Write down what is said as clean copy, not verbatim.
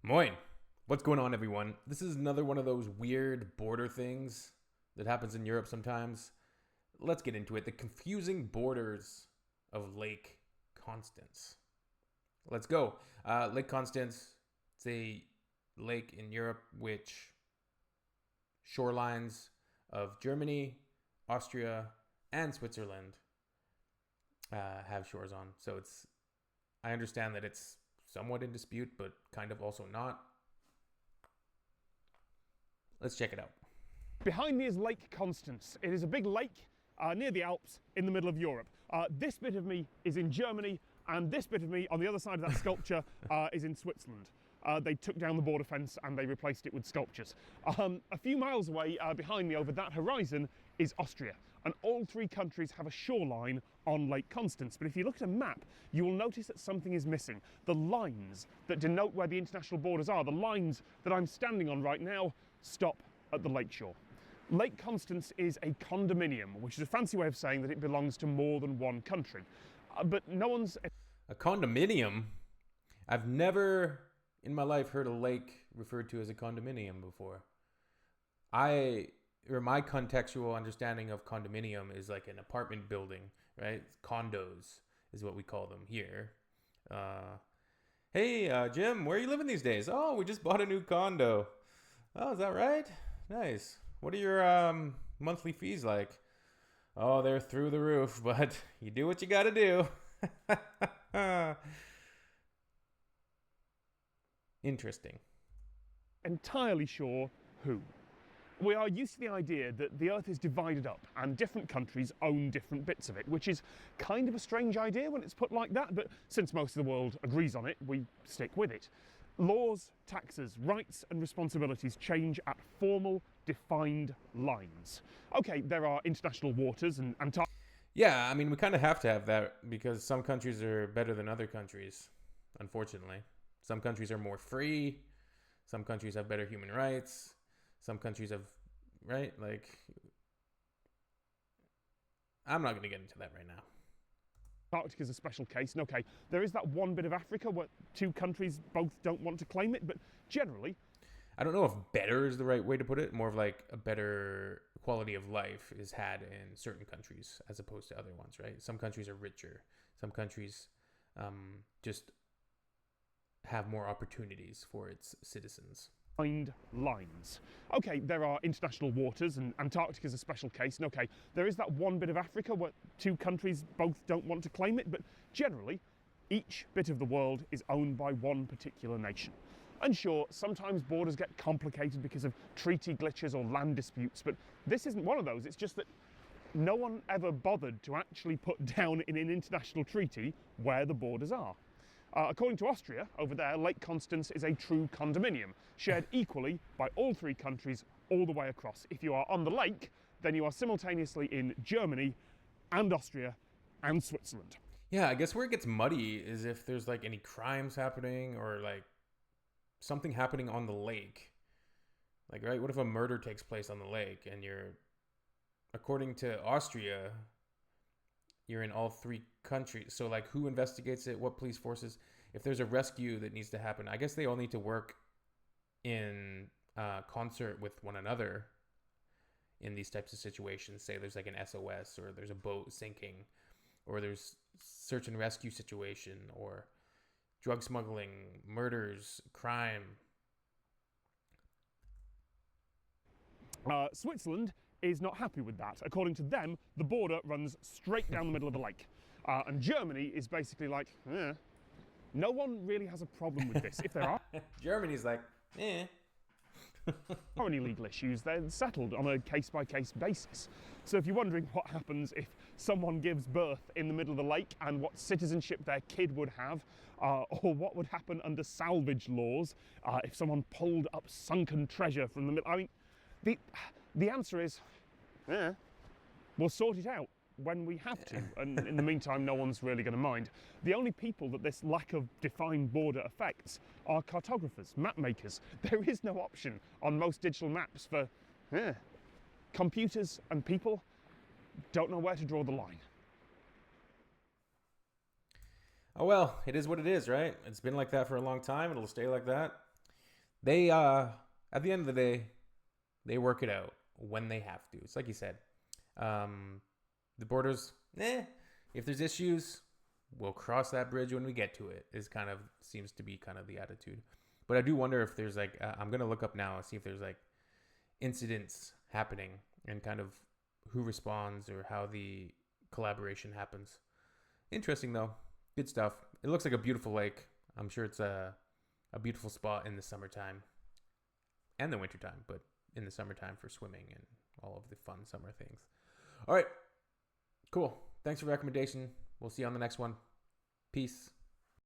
Moin. What's going on, everyone? This is another one of those weird border things that happens in Europe sometimes. Let's get into it. The confusing borders of Lake Constance. Let's go. Lake Constance, it's a lake in Europe which shorelines of Germany, Austria, and Switzerland have shores on. So I understand that it's somewhat in dispute, but kind of also not. Let's check it out. Behind me is Lake Constance. It is a big lake near the Alps in the middle of Europe. This bit of me is in Germany, and this bit of me on the other side of that sculpture is in Switzerland. They took down the border fence and they replaced it with sculptures. A few miles away behind me over that horizon is Austria, and all three countries have a shoreline on Lake Constance. But if you look at a map, you will notice that something is missing. The lines that denote where the international borders are, the lines that I'm standing on right now, stop at the lakeshore. Lake Constance is a condominium, which is a fancy way of saying that it belongs to more than one country. But no one's... A condominium? I've never in my life heard a lake referred to as a condominium before. My contextual understanding of condominium is like an apartment building, right? Condos is what we call them here. Hey, Jim, where are you living these days? Oh, we just bought a new condo. Oh, is that right? Nice. What are your monthly fees like? Oh, they're through the roof, but you do what you gotta do. Interesting. entirely sure who. We are used to the idea that the Earth is divided up and different countries own different bits of it, which is kind of a strange idea when it's put like that, but since most of the world agrees on it, we stick with it. Laws, taxes, rights and responsibilities change at formal, defined lines. Okay, there are international waters and Antarctica. Yeah, I mean, we kind of have to have that because some countries are better than other countries, unfortunately. Some countries are more free. Some countries have better human rights. Some countries have, right? Like, I'm not going to get into that right now. Antarctica is a special case, and okay, there is that one bit of Africa where two countries both don't want to claim it, but generally... I don't know if better is the right way to put it. More of like a better quality of life is had in certain countries as opposed to other ones, right? Some countries are richer. Some countries just have more opportunities for its citizens. Lines. Okay, there are international waters and Antarctica is a special case, and okay, there is that one bit of Africa where two countries both don't want to claim it, but generally, each bit of the world is owned by one particular nation. And sure, sometimes borders get complicated because of treaty glitches or land disputes, but this isn't one of those. It's just that no one ever bothered to actually put down in an international treaty where the borders are. According to Austria, over there, Lake Constance is a true condominium, shared equally by all three countries all the way across. If you are on the lake, then you are simultaneously in Germany and Austria and Switzerland. Yeah, I guess where it gets muddy is if there's like any crimes happening or like something happening on the lake. Like, right, what if a murder takes place on the lake and according to Austria, you're in all three countries. So, like, who investigates it? What police forces? If there's a rescue that needs to happen, I guess they all need to work in concert with one another in these types of situations. Say there's like an SOS or there's a boat sinking or there's search and rescue situation or drug smuggling, murders, crime. Switzerland is not happy with that. According to them, the border runs straight down the middle of the lake. And Germany is basically like, no one really has a problem with this. If there are Germany's like, any legal issues, they're settled on a case-by-case basis. So if you're wondering what happens if someone gives birth in the middle of the lake and what citizenship their kid would have, or what would happen under salvage laws if someone pulled up sunken treasure from the middle, I mean, the answer is, we'll sort it out when we have to, and in the meantime, no one's really going to mind. The only people that this lack of defined border affects are cartographers, map makers. There is no option on most digital maps for computers and people don't know where to draw the line. Oh well, it is what it is, right? It's been like that for a long time. It'll stay like that. They at the end of the day, they work it out when they have to. It's like you said. Um, the borders, if there's issues, we'll cross that bridge when we get to it. Is kind of seems to be kind of the attitude. But I do wonder if there's like I'm gonna look up now and see if there's like incidents happening and kind of who responds or how the collaboration happens. Interesting though, good stuff. It looks like a beautiful lake. I'm sure it's a beautiful spot in the summertime and the wintertime, but in the summertime for swimming and all of the fun summer things. All right, cool. Thanks for the recommendation. We'll see you on the next one. Peace.